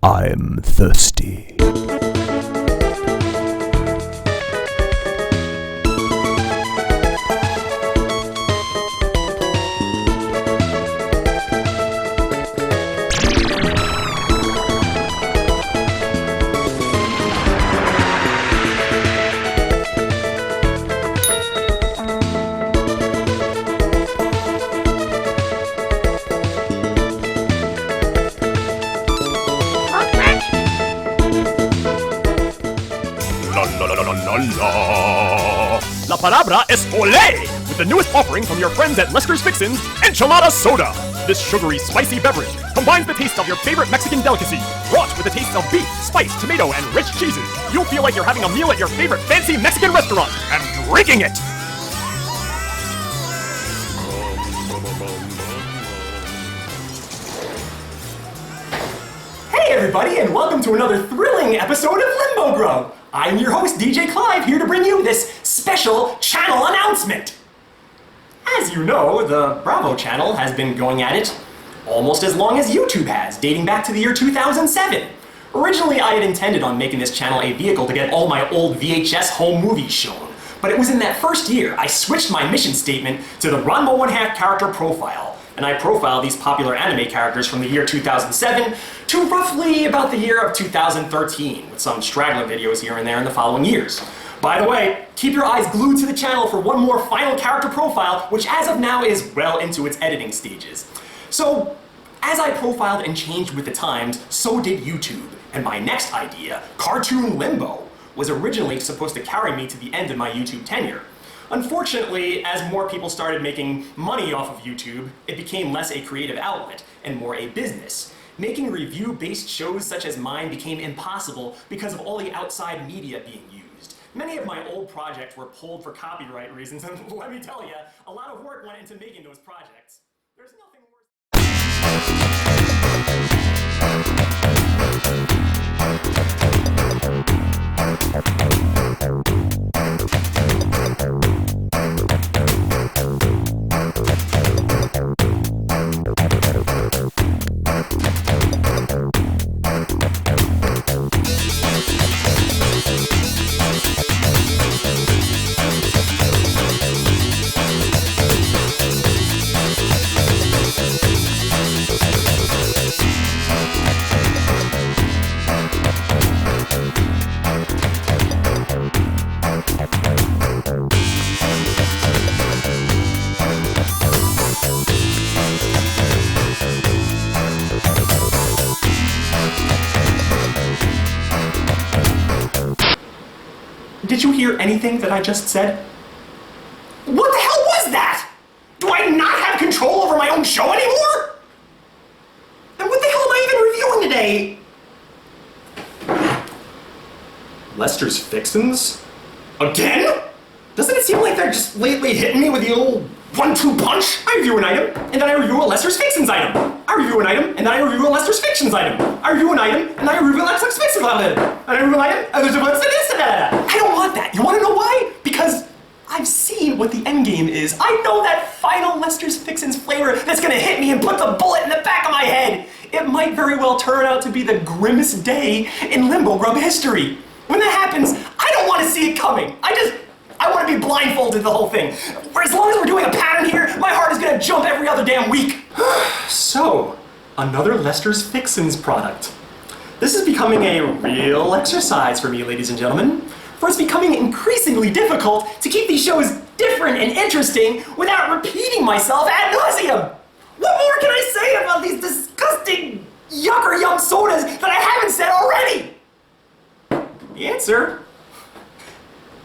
I'm thirsty. La palabra es olé! With the newest offering from your friends at LESTER'S FIXINS, Enchilada Soda! This sugary, spicy beverage combines the taste of your favorite Mexican delicacy, brought with the taste of beef, spice, tomato, and rich cheeses. You'll feel like you're having a meal at your favorite fancy Mexican restaurant and drinking it! Hey everybody, and welcome to another thrilling episode of Limbo, Grub! I'm your host, Djclyve, here to bring you this special channel announcement! As you know, the Bravo channel has been going at it almost as long as YouTube has, dating back to the year 2007. Originally, I had intended on making this channel a vehicle to get all my old VHS home movies shown, but it was in that first year I switched my mission statement to the Ranma 1/2 character profile, and I profiled these popular anime characters from the year 2007 to roughly about the year of 2013, with some straggler videos here and there in the following years. By the way, keep your eyes glued to the channel for one more final character profile, which as of now is well into its editing stages. So, as I profiled and changed with the times, so did YouTube, and my next idea, Cartoon Limbo, was originally supposed to carry me to the end of my YouTube tenure. Unfortunately, as more people started making money off of YouTube, it became less a creative outlet and more a business. Making review-based shows such as mine became impossible because of all the outside media being used. Many of my old projects were pulled for copyright reasons, and let me tell you, a lot of work went into making those projects. There's nothing Did you hear anything that I just said? What the hell was that? Do I not have control over my own show anymore? And what the hell am I even reviewing today? LESTER'S FIXINS? Again? Doesn't it seem like they're just lately hitting me with the old 1-2 punch? I review an item, and then I review a LESTER'S FIXINS item. I review an item, and then I review a LESTER'S FIXINS item. I review an item, and then I review a LESTER'S FIXINS item. And I review an item, and there's a I don't want that. You want to know why? Because I've seen what the end game is. I know that final LESTER'S FIXINS flavor that's gonna hit me and put the bullet in the back of my head. It might very well turn out to be the grimmest day in Limbo Grub history. When that happens, I don't want to see it coming. I want to be blindfolded the whole thing. As long as we're doing a pattern here, my heart is gonna jump every other damn week. So, another LESTER'S FIXINS product. This is becoming a real exercise for me, ladies and gentlemen, for it's becoming increasingly difficult to keep these shows different and interesting without repeating myself ad nauseum. What more can I say about these disgusting yucker yum sodas that I haven't said already? The answer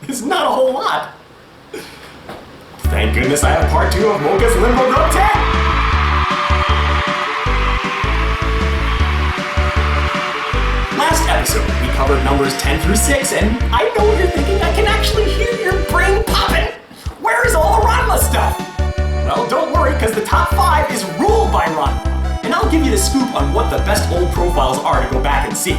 is not a whole lot. Thank goodness I have part 2 of Mocha's Limbo Grub 10! Last episode, we covered numbers 10 through 6, and I know what you're thinking. I can actually hear your brain popping. Where is all the Ranma stuff? Well, don't worry, because the top 5 is ruled by Ranma, and I'll give you the scoop on what the best old profiles are to go back and see.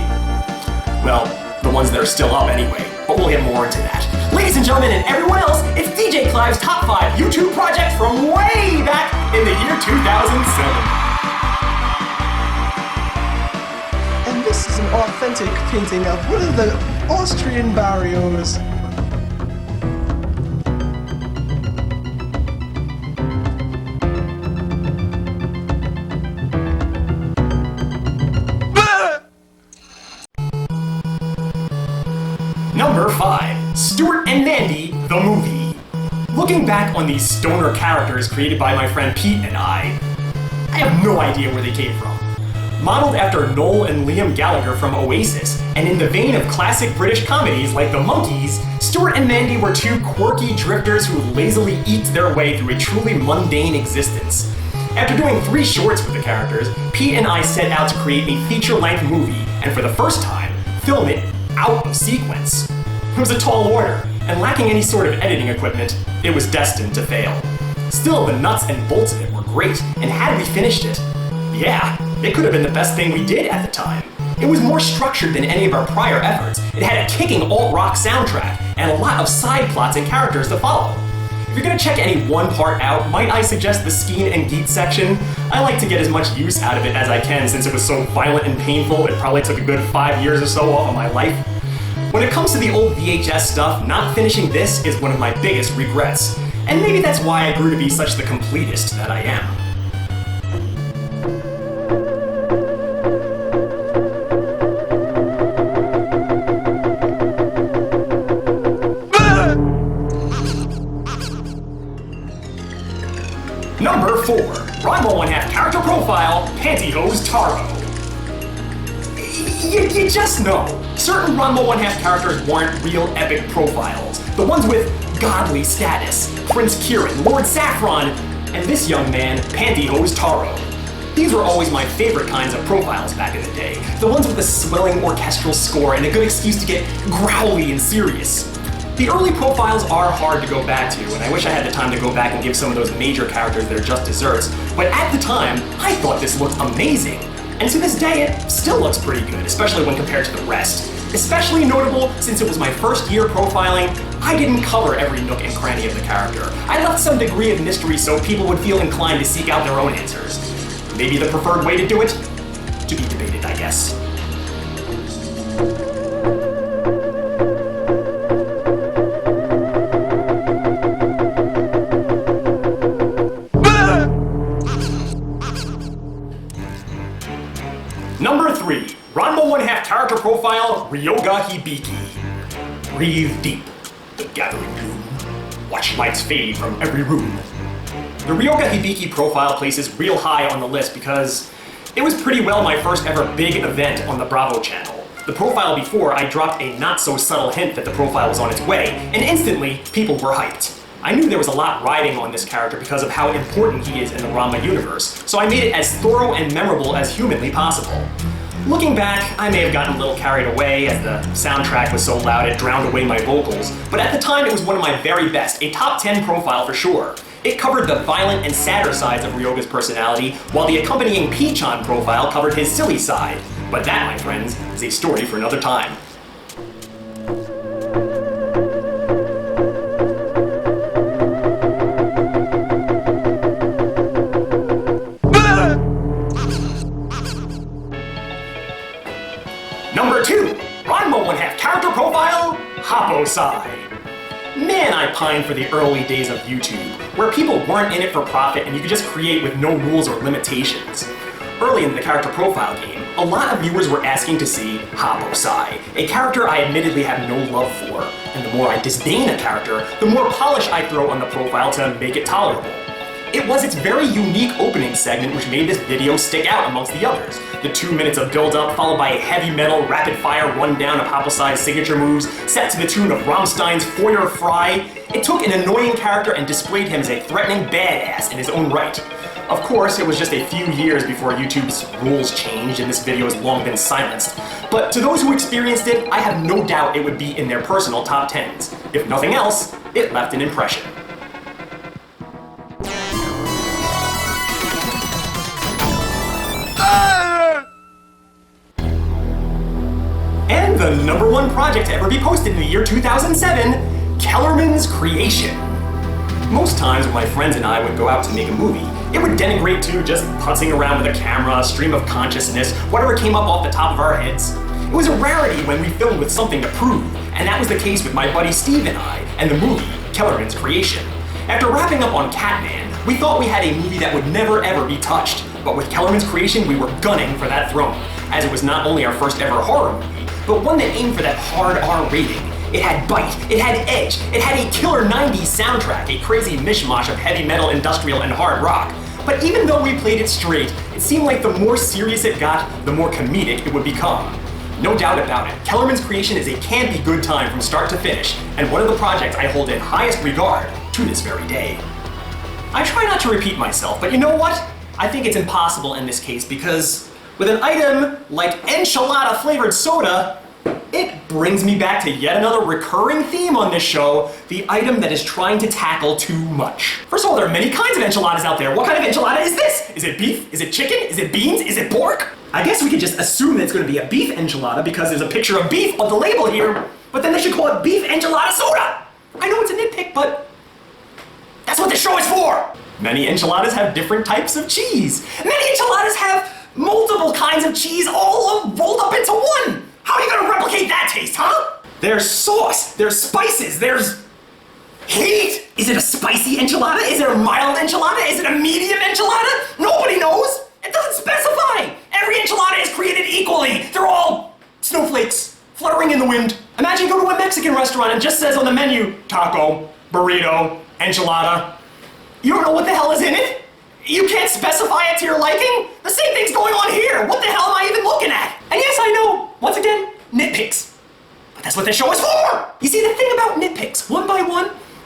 Well, the ones that are still up anyway, but we'll get more into that. Ladies and gentlemen, and everyone else, it's Djclyve's top 5 YouTube project from way back in the year 2007. And this is authentic painting of one of the Austrian barrios. Number 5. Stewart and Mandy, the movie. Looking back on these stoner characters created by my friend Pete and I have no idea where they came from. Modeled after Noel and Liam Gallagher from Oasis, and in the vein of classic British comedies like The Monkees, Stewart and Mandy were two quirky drifters who lazily eked their way through a truly mundane existence. After doing 3 shorts with the characters, Pete and I set out to create a feature-length movie, and for the first time, film it out of sequence. It was a tall order, and lacking any sort of editing equipment, it was destined to fail. Still, the nuts and bolts of it were great, and had we finished it, yeah, it could have been the best thing we did at the time. It was more structured than any of our prior efforts. It had a kicking alt-rock soundtrack, and a lot of side plots and characters to follow. If you're gonna check any one part out, might I suggest the Skeen and Geet section? I like to get as much use out of it as I can since it was so violent and painful, it probably took a good 5 years or so off of my life. When it comes to the old VHS stuff, not finishing this is one of my biggest regrets. And maybe that's why I grew to be such the completist that I am. Number 4. Ranma 1/2 character profile, Pantyhose Taro. You just know, certain Ranma 1/2 characters warrant real epic profiles. The ones with godly status, Prince Kieran, Lord Saffron, and this young man, Pantyhose Taro. These were always my favorite kinds of profiles back in the day. The ones with a swelling orchestral score and a good excuse to get growly and serious. The early profiles are hard to go back to, and I wish I had the time to go back and give some of those major characters their just desserts, but at the time, I thought this looked amazing. And to this day, it still looks pretty good, especially when compared to the rest. Especially notable since it was my first year profiling, I didn't cover every nook and cranny of the character. I left some degree of mystery so people would feel inclined to seek out their own answers. Maybe the preferred way to do it? To be debated, I guess. Number 3. Ranma 1/2 character profile, Ryoga Hibiki. Breathe deep, the gathering gloom. Watch lights fade from every room. The Ryoga Hibiki profile places real high on the list because it was pretty well my first ever big event on the Bravo channel. The profile before, I dropped a not-so-subtle hint that the profile was on its way, and instantly, people were hyped. I knew there was a lot riding on this character because of how important he is in the Ranma universe, so I made it as thorough and memorable as humanly possible. Looking back, I may have gotten a little carried away as the soundtrack was so loud it drowned away my vocals, but at the time it was one of my very best, a top 10 profile for sure. It covered the violent and sadder sides of Ryoga's personality, while the accompanying Pichon profile covered his silly side. But that, my friends, is a story for another time. Number 2, Ranma 1/2 character profile, Happosai. Man, I pine for the early days of YouTube, where people weren't in it for profit and you could just create with no rules or limitations. Early in the character profile game, a lot of viewers were asking to see Happosai, a character I admittedly have no love for, and the more I disdain a character, the more polish I throw on the profile to make it tolerable. It was its very unique opening segment which made this video stick out amongst the others. The 2 minutes of build-up followed by a heavy metal, rapid-fire rundown of Happosai's signature moves, set to the tune of Rammstein's Feuer Frei. It took an annoying character and displayed him as a threatening badass in his own right. Of course, it was just a few years before YouTube's rules changed and this video has long been silenced. But to those who experienced it, I have no doubt it would be in their personal top 10s. If nothing else, it left an impression. And the number 1 project to ever be posted in the year 2007, Kellermans Creation. Most times when my friends and I would go out to make a movie, it would denigrate to just putzing around with a camera, stream of consciousness, whatever came up off the top of our heads. It was a rarity when we filmed with something to prove, and that was the case with my buddy Steve and I, and the movie Kellermans Creation. After wrapping up on Catman, we thought we had a movie that would never ever be touched, but with Kellerman's Creation we were gunning for that throne, as it was not only our first ever horror movie, but one that aimed for that hard R rating. It had bite, it had edge, it had a killer 90s soundtrack, a crazy mishmash of heavy metal, industrial, and hard rock. But even though we played it straight, it seemed like the more serious it got, the more comedic it would become. No doubt about it, Kellerman's Creation is a campy good time from start to finish, and one of the projects I hold in highest regard to this very day. I try not to repeat myself, but you know what? I think it's impossible in this case because with an item like enchilada flavored soda, it brings me back to yet another recurring theme on this show, the item that is trying to tackle too much. First of all, there are many kinds of enchiladas out there. What kind of enchilada is this? Is it beef? Is it chicken? Is it beans? Is it pork? I guess we could just assume that it's going to be a beef enchilada because there's a picture of beef on the label here, but then they should call it beef enchilada soda. I know it's a nitpick, but that's what the show is for. Many enchiladas have different types of cheese. Many enchiladas have multiple kinds of cheese all rolled up into one. How are you gonna replicate that taste, huh? There's sauce, there's spices, there's heat. Is it a spicy enchilada? Is it a mild enchilada? Is it a medium enchilada? Nobody knows. It doesn't specify. Every enchilada is created equally. They're all snowflakes fluttering in the wind. Imagine you go to a Mexican restaurant and it just says on the menu, taco, burrito, enchilada. You don't know what the hell is in it? You can't specify it to your liking? The same thing's going on here. What the hell am I even looking at? And yes, I know, once again, nitpicks. But that's what this show is for. You see, the thing about nitpicks, one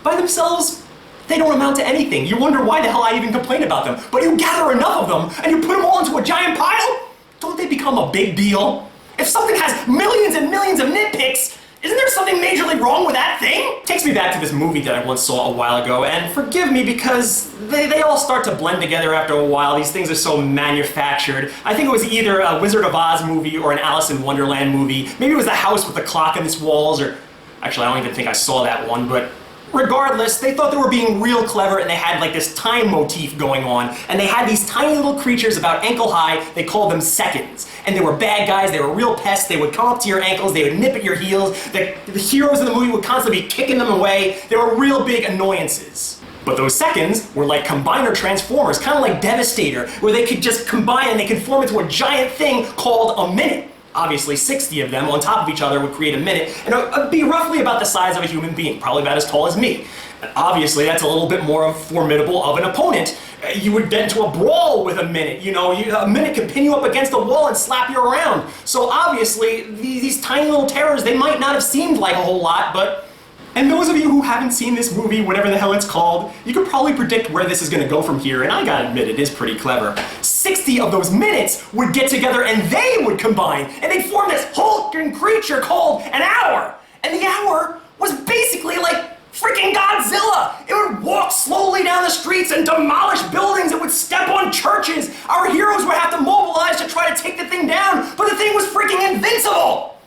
by themselves, they don't amount to anything. You wonder why the hell I even complain about them. But you gather enough of them and you put them all into a giant pile, don't they become a big deal? If something has millions and millions of nitpicks, isn't there something majorly wrong with that thing? Takes me back to this movie that I once saw a while ago, and forgive me because they all start to blend together after a while. These things are so manufactured. I think it was either a Wizard of Oz movie or an Alice in Wonderland movie. Maybe it was the house with the clock in its walls, or actually I don't even think I saw that one, but regardless, they thought they were being real clever and they had like this time motif going on, and they had these tiny little creatures about ankle high, they called them seconds. And they were bad guys, they were real pests, they would come up to your ankles, they would nip at your heels, the heroes in the movie would constantly be kicking them away, they were real big annoyances. But those seconds were like combiner transformers, kind of like Devastator, where they could just combine and they could form into a giant thing called a minute. Obviously 60 of them on top of each other would create a minute, and it would be roughly about the size of a human being, probably about as tall as me. And obviously that's a little bit more formidable of an opponent. You would get into a brawl with a minute, you know, a minute could pin you up against a wall and slap you around. So obviously these tiny little terrors, they might not have seemed like a whole lot, but... And those of you who haven't seen this movie, whatever the hell it's called, you could probably predict where this is going to go from here, and I gotta admit, it is pretty clever. 60 of those minutes would get together and they would combine, and they'd form this hulking creature called an hour. And the hour was basically like freaking Godzilla! It would walk slowly down the streets and demolish buildings, it would step on churches, our heroes would have to mobilize to try to take the thing down, but the thing was freaking invincible!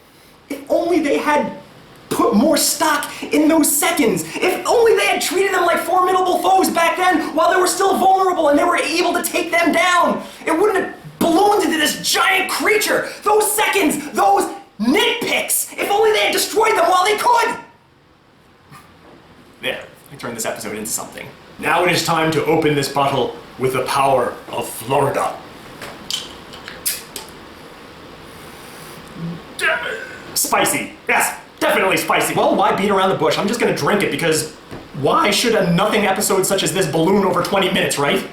If only they had put more stock in those seconds. If only they had treated them like formidable foes back then while they were still vulnerable and they were able to take them down. It wouldn't have ballooned into this giant creature. Those seconds, those nitpicks, if only they had destroyed them while they could. There, I turned this episode into something. Now it is time to open this bottle with the power of Florida. Spicy, yes. Definitely spicy. Well, why beat around the bush? I'm just gonna drink it because why should a nothing episode such as this balloon over 20 minutes, right?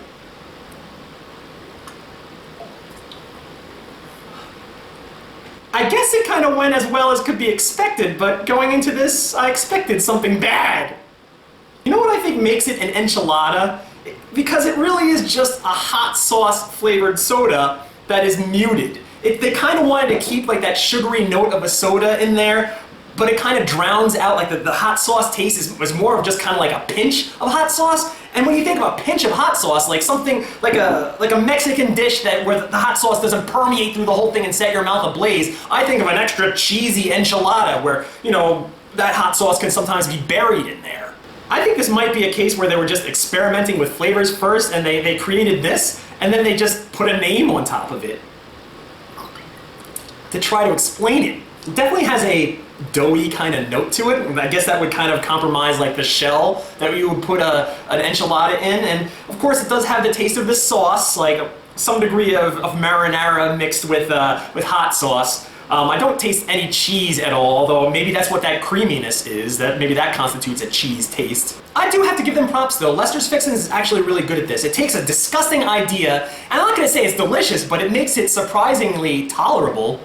I guess it kind of went as well as could be expected, but going into this, I expected something bad. You know what I think makes it an enchilada? Because it really is just a hot sauce flavored soda that is muted. They kind of wanted to keep like that sugary note of a soda in there, but it kind of drowns out, like the hot sauce taste was more of just kind of like a pinch of hot sauce. And when you think of a pinch of hot sauce, like something like a Mexican dish where the hot sauce doesn't permeate through the whole thing and set your mouth ablaze, I think of an extra cheesy enchilada where, you know, that hot sauce can sometimes be buried in there. I think this might be a case where they were just experimenting with flavors first and they created this, and then they just put a name on top of it. to try to explain it. It definitely has a doughy kind of note to it. I guess that would kind of compromise like the shell that you would put an enchilada in. And of course it does have the taste of the sauce, like some degree of marinara mixed with hot sauce. I don't taste any cheese at all, although maybe that's what that creaminess is, that maybe that constitutes a cheese taste. I do have to give them props though. Lester's Fixins is actually really good at this. It takes a disgusting idea, and I'm not gonna say it's delicious, but it makes it surprisingly tolerable.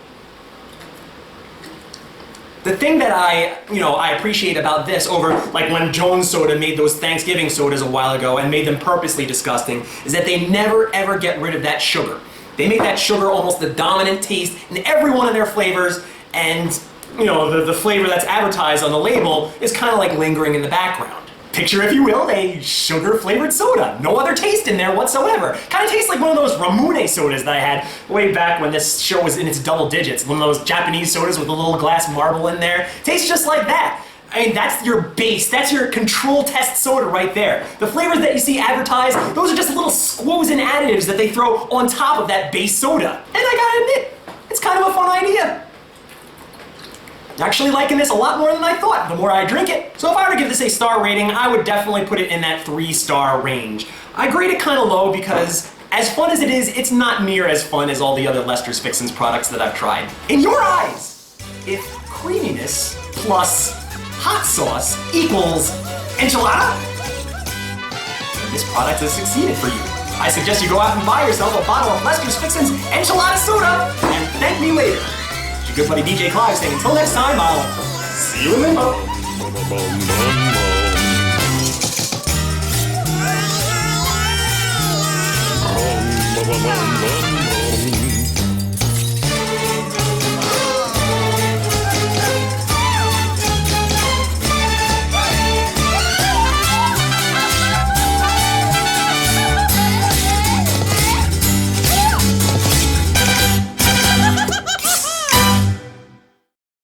The thing that I appreciate about this over like when Jones Soda made those Thanksgiving sodas a while ago and made them purposely disgusting is that they never ever get rid of that sugar. They make that sugar almost the dominant taste in every one of their flavors, and the flavor that's advertised on the label is kind of like lingering in the background. Picture, if you will, a sugar-flavored soda. No other taste in there whatsoever. Kind of tastes like one of those Ramune sodas that I had way back when this show was in its double digits. One of those Japanese sodas with a little glass marble in there. Tastes just like that. I mean, that's your base. That's your control test soda right there. The flavors that you see advertised, those are just little squoze and additives that they throw on top of that base soda. And I gotta admit, it's kind of a fun idea. Actually liking this a lot more than I thought, the more I drink it. So if I were to give this a star rating, I would definitely put it in that 3-star range. I grade it kind of low because, as fun as it is, it's not near as fun as all the other Lester's Fixins products that I've tried. In your eyes, if creaminess plus hot sauce equals enchilada, this product has succeeded for you. I suggest you go out and buy yourself a bottle of Lester's Fixins enchilada soda and thank me later. Your good buddy Djclyve saying until next time, I'll see you in Limbo.